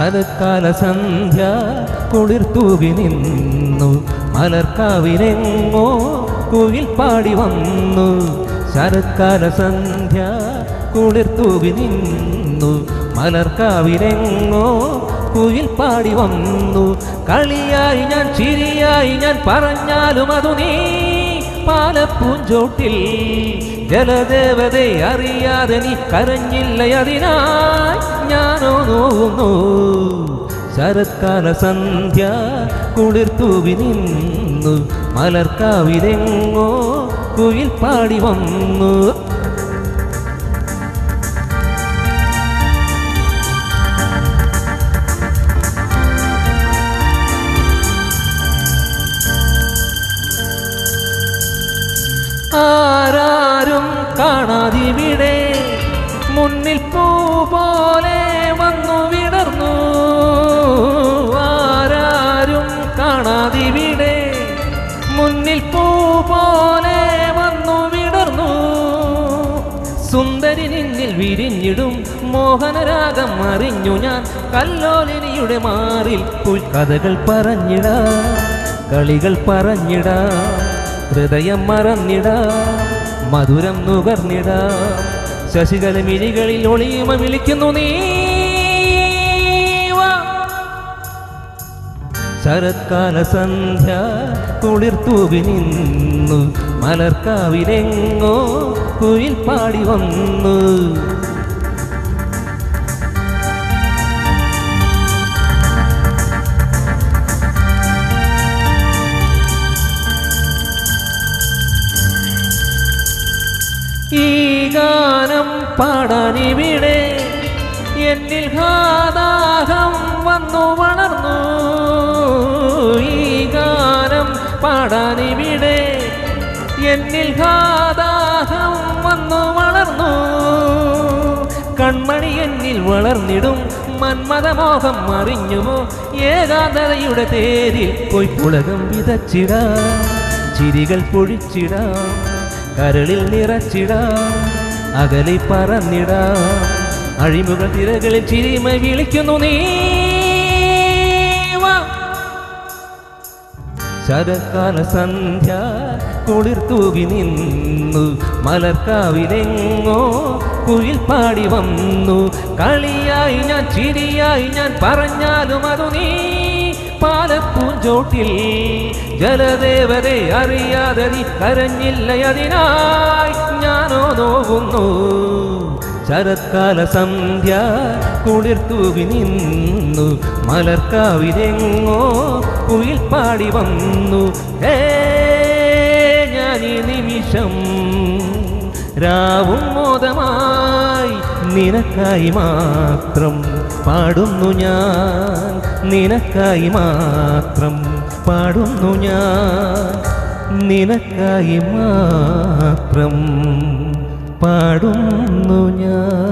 ശരത്കാല സന്ധ്യ കുളിർത്തൂകി നിന്നു മലർക്കാവിലെങ്ങോ കുയിൽ പാടി വന്നു. ശരത്കാല സന്ധ്യ കുളിർത്തൂകി നിന്നു മലർക്കാവിലെങ്ങോ കുയിൽ പാടി വന്നു. കളിയായി ഞാൻ ചിരിയായി ഞാൻ പറഞ്ഞാലും അതു നീ പാലപ്പൂഞ്ചോട്ടിൽ ജലദേവതയെ അറിയാതെ നീ കരഞ്ഞില്ല, അതിനായി ഞാനോ നോവുന്നു. ശരത്കാല സന്ധ്യ കുളിർത്തൂകി നിന്നു മലർക്കാവിലെങ്ങോ കുയിൽ പാടി വന്നു. ആരാരും കാണാതിവിടെ മുന്നിൽ പൂ പോലെ വന്നു വിടർന്നു. ആരാരും കാണാതിവിടെ മുന്നിൽ പൂ പോലെ വന്നു വിടർന്നു. സുന്ദരി നിന്നിൽ വിരിഞ്ഞിടും മോഹനരാഗം അറിഞ്ഞു ഞാൻ. കല്ലോലിനിയുടെ മാറിൽ പുൽക്കഥകൾ പറഞ്ഞിടാ, കളികൾ പറഞ്ഞിടാ, ഹൃദയം മറന്നിടാ, മധുരം നുകർന്നിടാ. ശശികല മിഴികളിൽ ഒളിയുമ വിളിക്കുന്നു നീ. ശരത്കാല സന്ധ്യ കുളിർത്തൂകി നിന്നു മലർക്കാവിലെങ്ങോ കുയിൽ പാടി വന്നു. ഈ ഗാനം പാടാനിവിടെ എന്നിൽ ദാഹം വന്നു വളർന്നു. ഈ ഗാനം പാടാനിവിടെ എന്നിൽ ദാഹം വന്നു വളർന്നു. കൺമണി എന്നിൽ വളർന്നിടും മന്മഥമോഹം അറിഞ്ഞുമോ? ഏകാന്തതയുടെ തേരിൽ പോയി പുളകം വിതച്ചിടാം, ചിരികൾ പൊഴിച്ചിടാം, കരളിൽ നിറച്ചിടാം, അകലി പറന്നിടാം. അഴിമുകൾ തിരകളിൽ ചിരിമ വിളിക്കുന്നു നീ. ശരത്കാല സന്ധ്യ കുളിർത്തൂകി നിന്നു മലർക്കാവിലെങ്ങോ കുയിൽ പാടി വന്നു. കളിയായി ഞാൻ ചിരിയായി ഞാൻ പറഞ്ഞാലും അതു നീ പാലപ്പൂഞ്ചോട്ടിൽ ജലദേവതയെ അറിയാതെ നീ കരഞ്ഞില്ല, അതിനായി ഞാനോ നോവുന്നു. ശരത്കാല സന്ധ്യ കുളിർത്തൂകി നിന്നു മലർക്കാവിലെങ്ങോ കുയിൽ പാടി വന്നു. ഞാനീ നിമിഷം രാവും മോദമായി നിനക്കായി മാത്രം പാടുന്നു ഞാൻ, നിനക്കായി മാത്രം പാടുന്നു ഞാൻ, നിനക്കായി മാത്രം പാടുന്നു ഞാൻ.